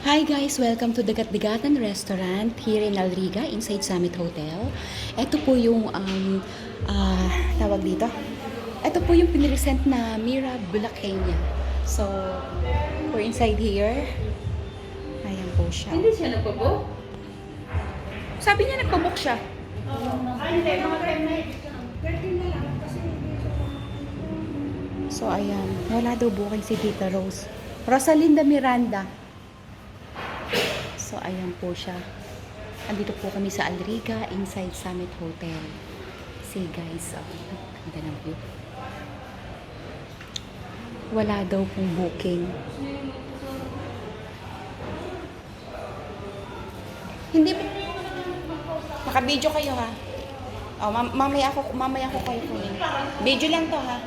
Hi guys! Welcome to Dagat-Digatan Restaurant here in Alriga, inside Summit Hotel. Ito po yung, tawag dito. Ito po yung pinresent na Mira Bulaqueña. So, we're inside here. Ayan po siya. Hindi siya nagpabook? Sabi niya nagpabook siya. So, ayan. Wala daw booking si Tita Rose. Rosalinda Miranda. So, ayan po siya. Andito po kami sa Alriga, inside Summit Hotel. See guys, ganda ng view. Wala daw pong booking. Hindi po. Naka-video kayo ha. Oh, mamaya ako kayo kunin. Video lang to ha.